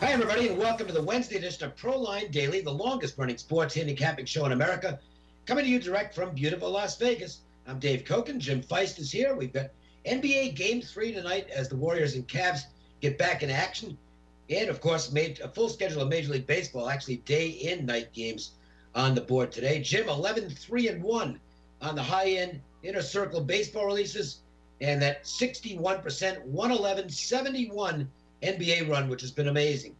Hi, everybody, and welcome to the Wednesday edition of Proline Daily, the longest-running sports handicapping show in America, coming to you direct from beautiful Las Vegas. I'm Dave Kochen. Jim Feist is here. We've got NBA Game 3 tonight as the Warriors and Cavs get back in action. And, of course, made a full schedule of Major League Baseball, actually day and night games on the board today. Jim, 11-3-1 on the high-end inner circle baseball releases, and that 61%, 111-71 NBA run, which has been amazing.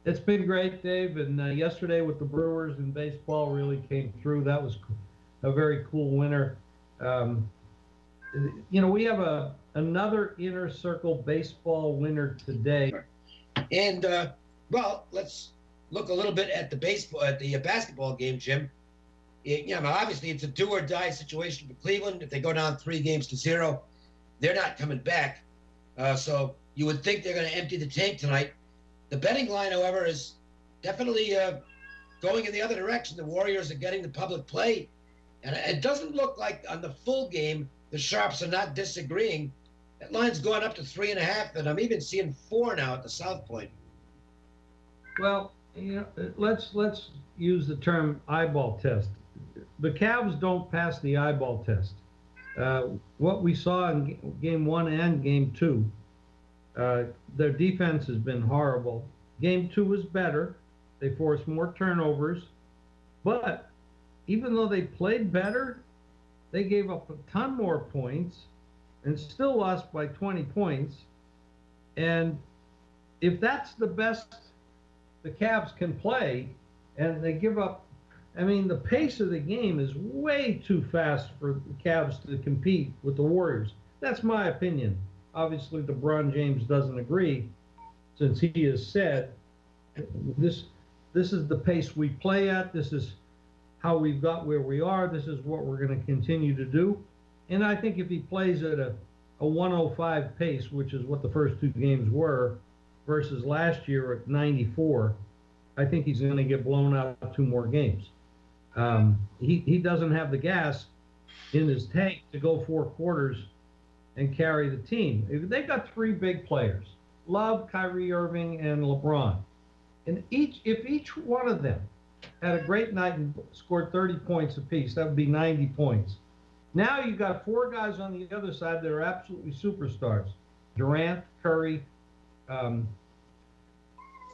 It's been great, Dave, and yesterday with the Brewers and baseball really came through. That was a very cool winner. We have another inner circle baseball winner today. And, well, let's look a little bit at the basketball game, Jim. Obviously it's a do-or-die situation for Cleveland. If they go down 3-0, they're not coming back. So you would think they're going to empty the tank tonight. The betting line, however, is definitely going in the other direction. The Warriors are getting the public play. And it doesn't look like on the full game the sharps are not disagreeing. That line's gone up to 3.5, and I'm even seeing 4 now at the South Point. Well, let's use the term eyeball test. The Cavs don't pass the eyeball test. What we saw in Game 1 and Game 2, their defense has been horrible. Game 2 was better. They forced more turnovers. But even though they played better, they gave up a ton more points and still lost by 20 points. And if that's the best the Cavs can play, and they give up, the pace of the game is way too fast for the Cavs to compete with the Warriors. That's my opinion. Obviously, LeBron James doesn't agree, since he has said, this is the pace we play at, this is how we've got where we are, this is what we're going to continue to do. And I think if he plays at a 105 pace, which is what the first 2 games were, versus last year at 94, I think he's going to get blown out 2 more games. He doesn't have the gas in his tank to go 4 quarters and carry the team. They've got 3 big players, Love, Kyrie Irving, and LeBron. And if each one of them had a great night and scored 30 points apiece, that would be 90 points. Now you've got 4 guys on the other side that are absolutely superstars. Durant, Curry,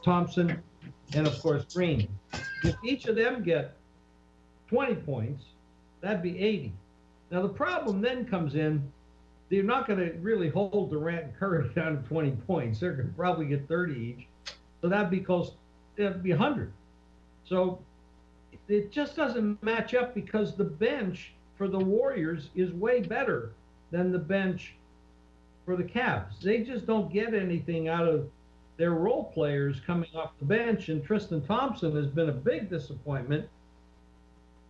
Thompson, and of course Green. If each of them get 20 points, that'd be 80. Now the problem then comes in, they're not going to really hold Durant and Curry down to 20 points. They're going to probably get 30 each. So that'd be 100. So it just doesn't match up, because the bench for the Warriors is way better than the bench for the Cavs. They just don't get anything out of their role players coming off the bench, and Tristan Thompson has been a big disappointment,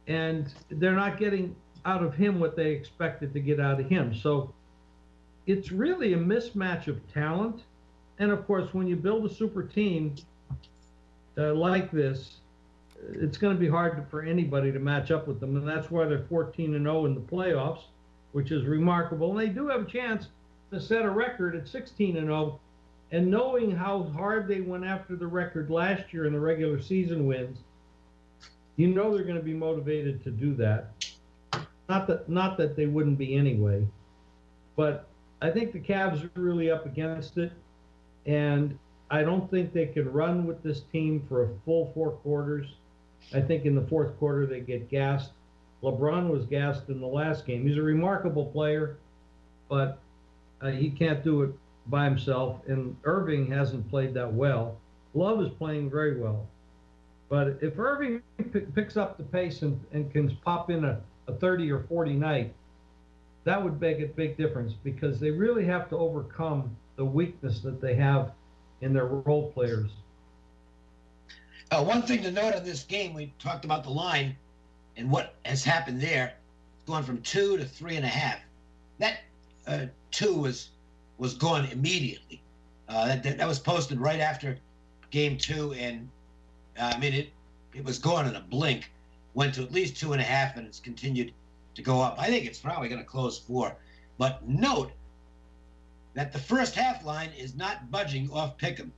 and they're not getting out of him what they expected to get out of him. So it's really a mismatch of talent. And of course, when you build a super team like this, it's going to be hard for anybody to match up with them. And that's why they're 14-0 in the playoffs, which is remarkable. And they do have a chance to set a record at 16-0. And knowing how hard they went after the record last year in the regular season wins, they're going to be motivated to do that. Not that they wouldn't be anyway. But I think the Cavs are really up against it. And I don't think they can run with this team for a full 4 quarters. I think in the 4th quarter they get gassed. LeBron was gassed in the last game. He's a remarkable player, but he can't do it by himself. And Irving hasn't played that well. Love is playing very well. But if Irving picks up the pace and can pop in a 30 or 40 night, that would make a big difference, because they really have to overcome the weakness that they have in their role players. One thing to note on this game, we talked about the line and what has happened there. It's gone from 2 to 3.5. That 2 was gone immediately. That was posted right after Game 2, and it was gone in a blink. Went to at least 2.5, and it's continued to go up. I think it's probably going to close 4. But note that the first half line is not budging off Pick'em.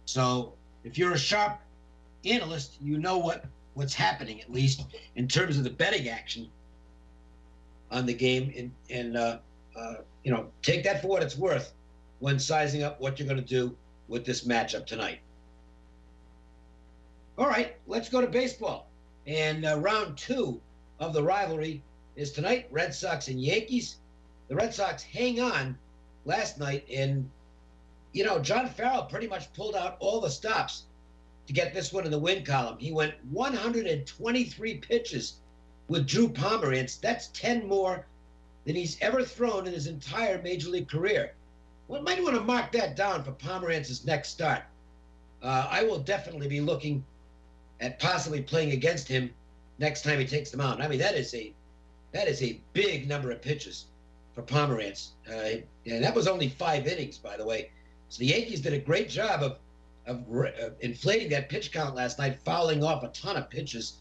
So if you're a sharp analyst, you know what's happening, at least in terms of the betting action on the game, and take that for what it's worth when sizing up what you're going to do with this matchup tonight. All right, let's go to baseball. And round 2 of the rivalry is tonight, Red Sox and Yankees. The Red Sox hang on last night, and, John Farrell pretty much pulled out all the stops to get this one in the win column. He went 123 pitches with Drew Pomeranz. That's 10 more than he's ever thrown in his entire Major League career. Well, might want to mark that down for Pomeranz's next start. I will definitely be looking at possibly playing against him next time he takes them out. I mean, that is a big number of pitches for Pomeranz. And that was only 5 innings, by the way. So the Yankees did a great job of inflating that pitch count last night, fouling off a ton of pitches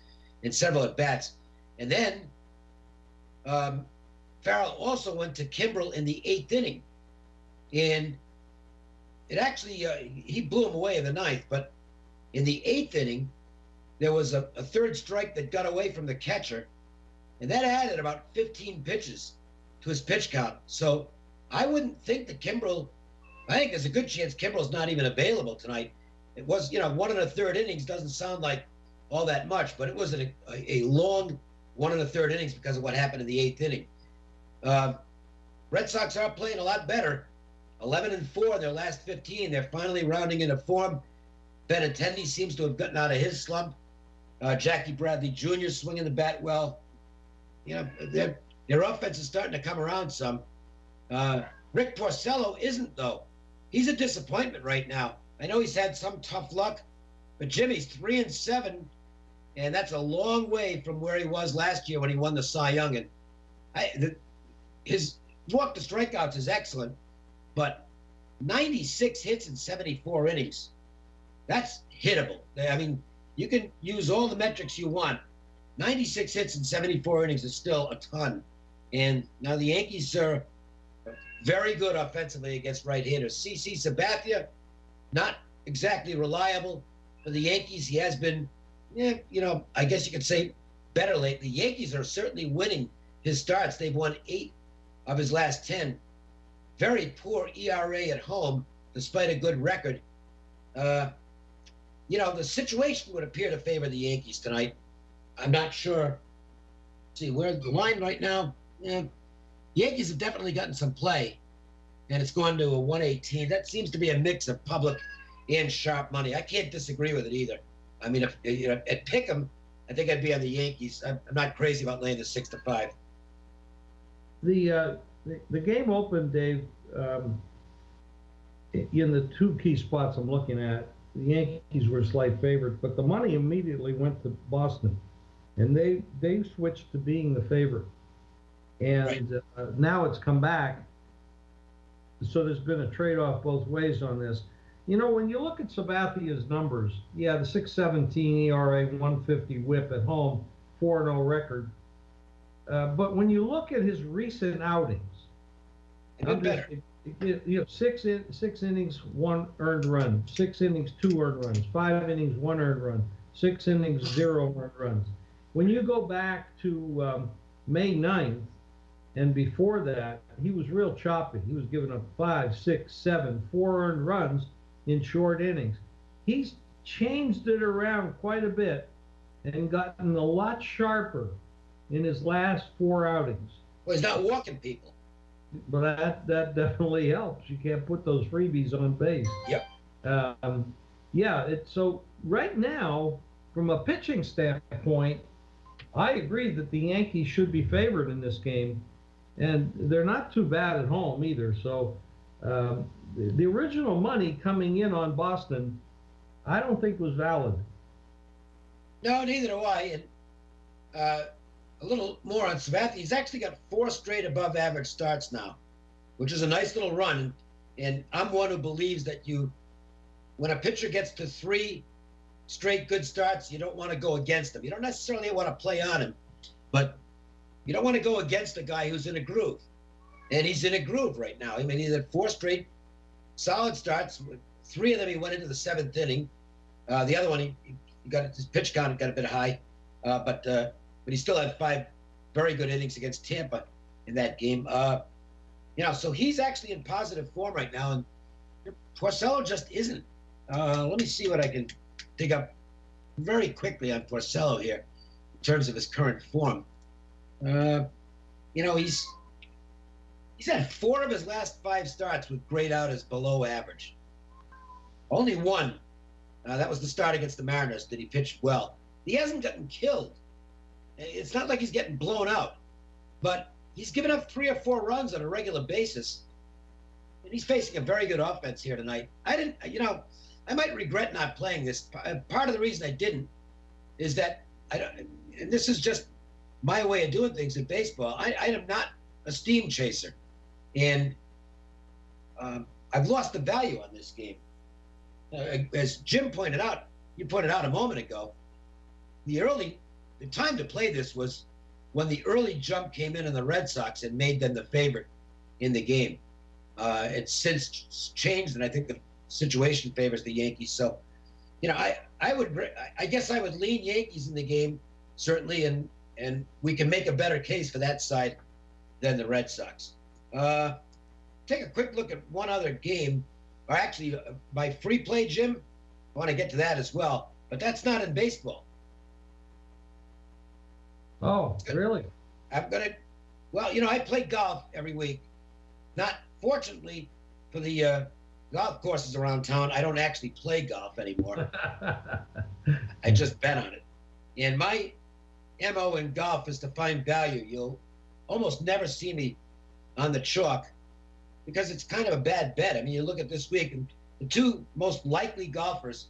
in several at-bats. And then Farrell also went to Kimbrel in the 8th inning. And it actually, he blew him away in the 9th, but in the 8th inning, there was a third strike that got away from the catcher, and that added about 15 pitches to his pitch count. So I wouldn't think that I think there's a good chance Kimbrel's not even available tonight. It was, 1 1/3 innings doesn't sound like all that much, but it was a long 1 1/3 innings because of what happened in the 8th inning. Red Sox are playing a lot better. 11-4 in their last 15. They're finally rounding into form. Benintendi seems to have gotten out of his slump. Jackie Bradley Jr. swinging the bat well. Their offense is starting to come around some. Rick Porcello isn't, though. He's a disappointment right now. I know he's had some tough luck, but Jimmy's 3-7, and that's a long way from where he was last year when he won the Cy Young. And his walk to strikeouts is excellent, but 96 hits in 74 innings. That's hittable. I mean, you can use all the metrics you want. 96 hits in 74 innings is still a ton. And now the Yankees are very good offensively against right-handers. CC Sabathia, not exactly reliable for the Yankees. He has been, I guess you could say better lately. The Yankees are certainly winning his starts. They've won 8 of his last 10. Very poor ERA at home, despite a good record. The situation would appear to favor the Yankees tonight. I'm not sure. See, where's the line right now? Yeah. Yankees have definitely gotten some play, and it's gone to a 118. That seems to be a mix of public and sharp money. I can't disagree with it either. I mean, if at Pick'em, I think I'd be on the Yankees. I'm not crazy about laying the 6-5. The game opened, Dave, in the 2 key spots I'm looking at. The Yankees were a slight favorite, but the money immediately went to Boston, and they switched to being the favorite. And right. Now it's come back. So there's been a trade-off both ways on this. When you look at Sabathia's numbers, the 6.17 ERA, 150 WHIP at home, 4-0 record. But when you look at his recent outings, better. 6 innings, 1 earned run, 6 innings, 2 earned runs, 5 innings, 1 earned run, 6 innings, 0 earned runs. When you go back to May 9th, and before that, he was real choppy. He was giving up 5, 6, 7, 4 earned runs in short innings. He's changed it around quite a bit and gotten a lot sharper in his last 4 outings. Well, he's not walking people. But that definitely helps. You can't put those freebies on base. Yep. So right now, from a pitching standpoint, I agree that the Yankees should be favored in this game, and they're not too bad at home either. So the original money coming in on Boston, I don't think was valid. No, neither do I. And a little more on Sabathia. He's actually got 4 straight above average starts now, which is a nice little run. And I'm one who believes that when a pitcher gets to 3 straight good starts, you don't want to go against him. You don't necessarily want to play on him, but you don't want to go against a guy who's in a groove. And he's in a groove right now. I mean, he's had 4 straight solid starts, 3 of them he went into the 7th inning. The other one he got his pitch count got a bit high, but he still had 5 very good innings against Tampa in that game. So he's actually in positive form right now, and Porcello just isn't. Let me see what I can dig up very quickly on Porcello here in terms of his current form. He's had 4 of his last 5 starts with grade out as below average. Only one, that was the start against the Mariners, that he pitched well. He hasn't gotten killed. It's not like he's getting blown out, but he's given up 3 or 4 runs on a regular basis, and he's facing a very good offense here tonight. I might regret not playing this. Part of the reason I didn't is that and this is just my way of doing things in baseball. I am not a steam chaser, and I've lost the value on this game. As Jim pointed out, you pointed out a moment ago, the time to play this was when the early jump came in on the Red Sox and made them the favorite in the game. It's since changed, and I think the situation favors the Yankees. So, I guess I would lean Yankees in the game, certainly, and we can make a better case for that side than the Red Sox. Take a quick look at one other game, or actually my free play, Jim. I want to get to that as well, but that's not in baseball. Oh, really? I play golf every week. Not fortunately for the golf courses around town, I don't actually play golf anymore. I just bet on it. And my MO in golf is to find value. You'll almost never see me on the chalk because it's kind of a bad bet. I mean, you look at this week, and the 2 most likely golfers,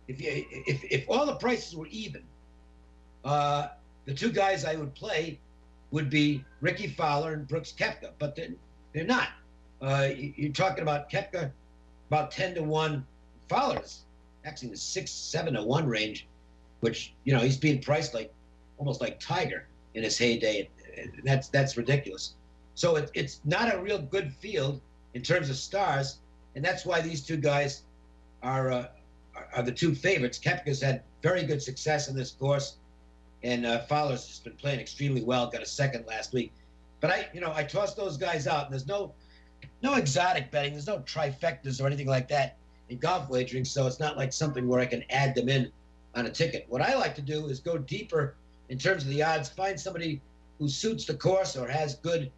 if all the prices were even, the 2 guys I would play would be Ricky Fowler and Brooks Koepka, but they're not. You're talking about Koepka about 10-1. Fowler's actually in the 6-7-1 range, which he's being priced almost like Tiger in his heyday. That's ridiculous. So it's not a real good field in terms of stars, and that's why these 2 guys are the 2 favorites. Koepka's had very good success in this course, and Fowler's just been playing extremely well. Got a 2nd last week, but I tossed those guys out, and there's no exotic betting. There's no trifectas or anything like that in golf wagering, so it's not like something where I can add them in on a ticket. What I like to do is go deeper in terms of the odds, find somebody who suits the course or has good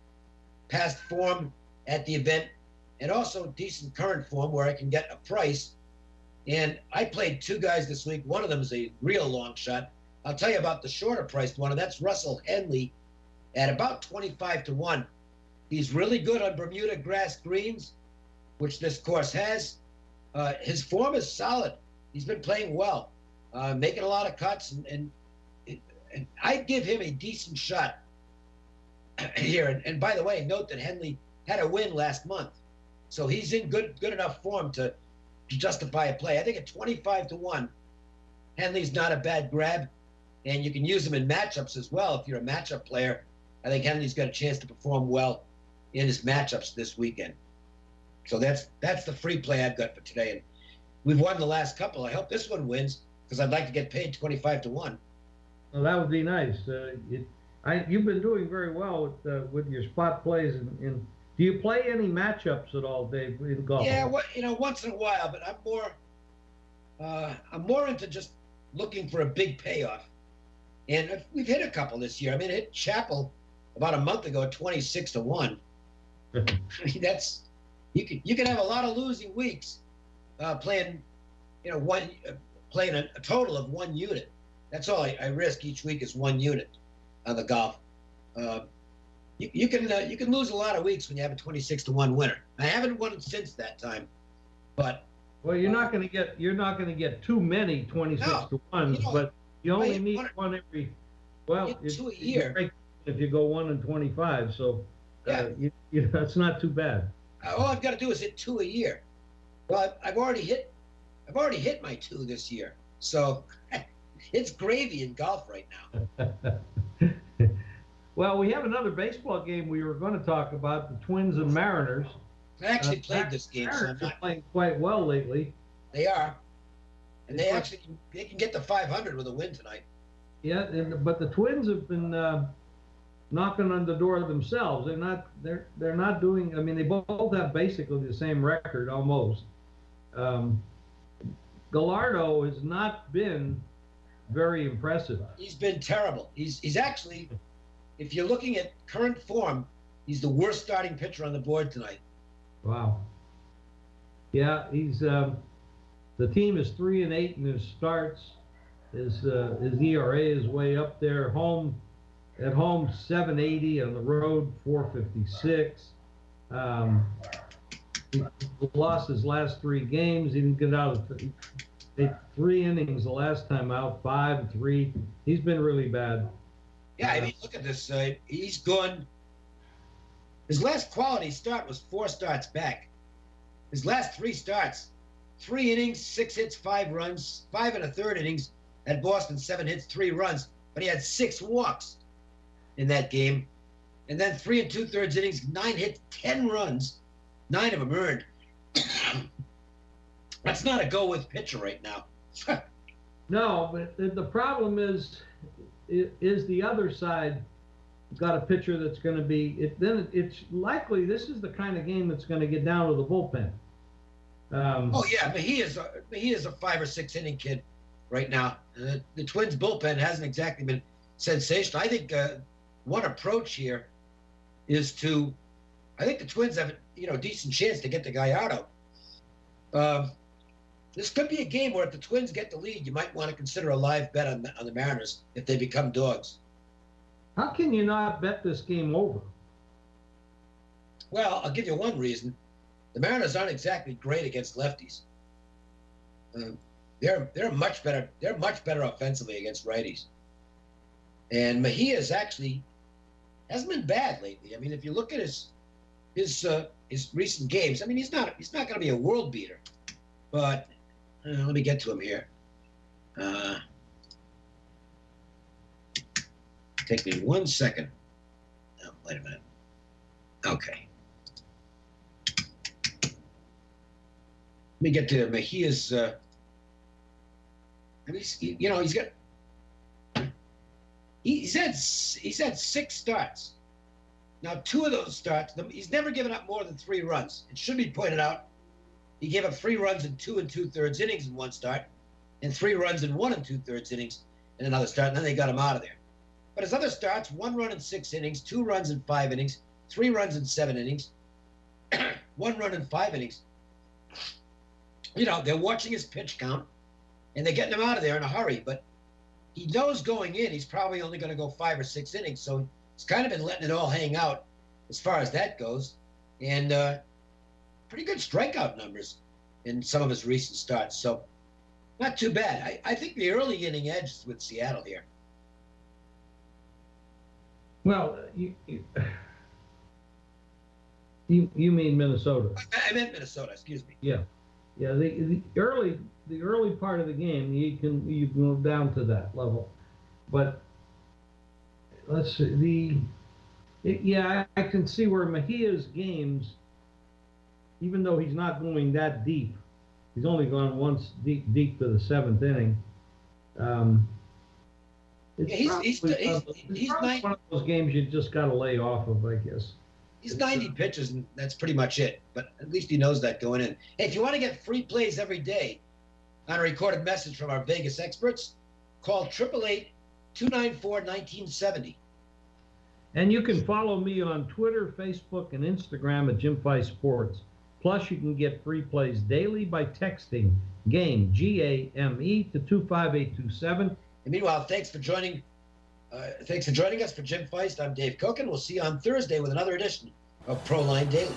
past form at the event, and also decent current form where I can get a price. And I played 2 guys this week. One of them is a real long shot. I'll tell you about the shorter priced one, and that's Russell Henley at about 25-1. He's really good on Bermuda grass greens, which this course has. His form is solid. He's been playing well, making a lot of cuts, and I'd give him a decent shot here. And by the way, note that Henley had a win last month, so he's in good enough form to justify a play. I think at 25-1, Henley's not a bad grab, and you can use him in matchups as well. If you're a matchup player, I think Henley's got a chance to perform well in his matchups this weekend. So that's the free play I've got for today. And we've won the last couple. I hope this one wins because I'd like to get paid 25-1. Well, that would be nice. You've been doing very well with your spot plays. Do you play any matchups at all, Dave, in golf? Yeah, once in a while, but I'm more into just looking for a big payoff. And we've hit a couple this year. I mean, I hit Chappell about a month ago at 26-1. I mean, that's you can have a lot of losing weeks playing, playing a total of 1 unit. That's all I risk each week is 1 unit on the golf. You can lose a lot of weeks when you have a 26-1 winner. I haven't won since that time, but well, you're not going to get too many 26-1s, but you only need one every. Well, it's 2 a year. If you go 1 in 25, so that's not too bad. All I've got to do is hit 2 a year. Well, I've already hit my 2 this year, so it's gravy in golf right now. Well, we have another baseball game we were going to talk about, the Twins and Mariners. I actually played this game, so I'm Mariners are not. playing quite well lately. They are, and they actually can get to 500 with a win tonight. Yeah, but the Twins have been knocking on the door themselves. They're not doing. I mean, they both have basically the same record almost. Gallardo has not been very impressive. He's been terrible. He's actually, if you're looking at current form, he's the worst starting pitcher on the board tonight. Wow. Yeah, he's the team is 3-8 in his starts. His ERA is way up there. At home 780, on the road 456. He lost his last 3 games. He didn't get out of 3 innings the last time out, 5-3. He's been really bad. Yeah, I mean, look at this. He's gone. His last quality start was 4 starts back. His last 3 starts, 3 innings, 6 hits, 5 runs, 5 1/3 innings at Boston, 7 hits, 3 runs, but he had 6 walks in that game. And then 3 2/3 innings, 9 hits, 10 runs, 9 of them earned. That's not a go-with pitcher right now. No, but the problem is the other side got a pitcher that's going to be. Then it's likely this is the kind of game that's going to get down to the bullpen. Oh yeah, but he is a 5 or 6 inning kid right now. The Twins bullpen hasn't exactly been sensational. I think one approach here is to. I think the Twins have a decent chance to get the Gallardo. This could be a game where if the Twins get the lead, you might want to consider a live bet on the Mariners if they become dogs. How can you not bet this game over? Well, I'll give you one reason. The Mariners aren't exactly great against lefties. They're much better. They're much better offensively against righties. And Mejia's actually hasn't been bad lately. I mean, if you look at his recent games, I mean, he's not going to be a world beater. But let me get to him here. Take me 1 second. Oh, wait a minute. Okay. Let me get to Mejia's. I mean, he's had 6 starts. Now, 2 of those starts, he's never given up more than 3 runs. It should be pointed out, he gave up 3 runs in 2 2/3 innings in one start, and 3 runs in 1 2/3 innings in another start, and then they got him out of there. But his other starts, 1 run in 6 innings, 2 runs in 5 innings, 3 runs in 7 innings, 1 run in 5 innings. They're watching his pitch count, and they're getting him out of there in a hurry. But he knows going in, he's probably only going to go 5 or 6 innings. So he's kind of been letting it all hang out as far as that goes. And pretty good strikeout numbers in some of his recent starts. So not too bad. I think the early inning edge is with Seattle here. Well, you mean Minnesota? I meant Minnesota. Excuse me. Yeah. The early part of the game, you can move down to that level, but let's see I can see where Mejia's games, even though he's not going that deep, he's only gone once deep to the 7th inning. He's probably one of those games you just got to lay off of, I guess. He's 90 pitches, and that's pretty much it. But at least he knows that going in. Hey, if you want to get free plays every day on a recorded message from our Vegas experts, call 888-294-1970. And you can follow me on Twitter, Facebook, and Instagram at Jim Feist Sports. Plus, you can get free plays daily by texting GAME, G-A-M-E, to 25827. And meanwhile, thanks for joining us. For Jim Feist, I'm Dave Cook, and we'll see you on Thursday with another edition of Proline Daily.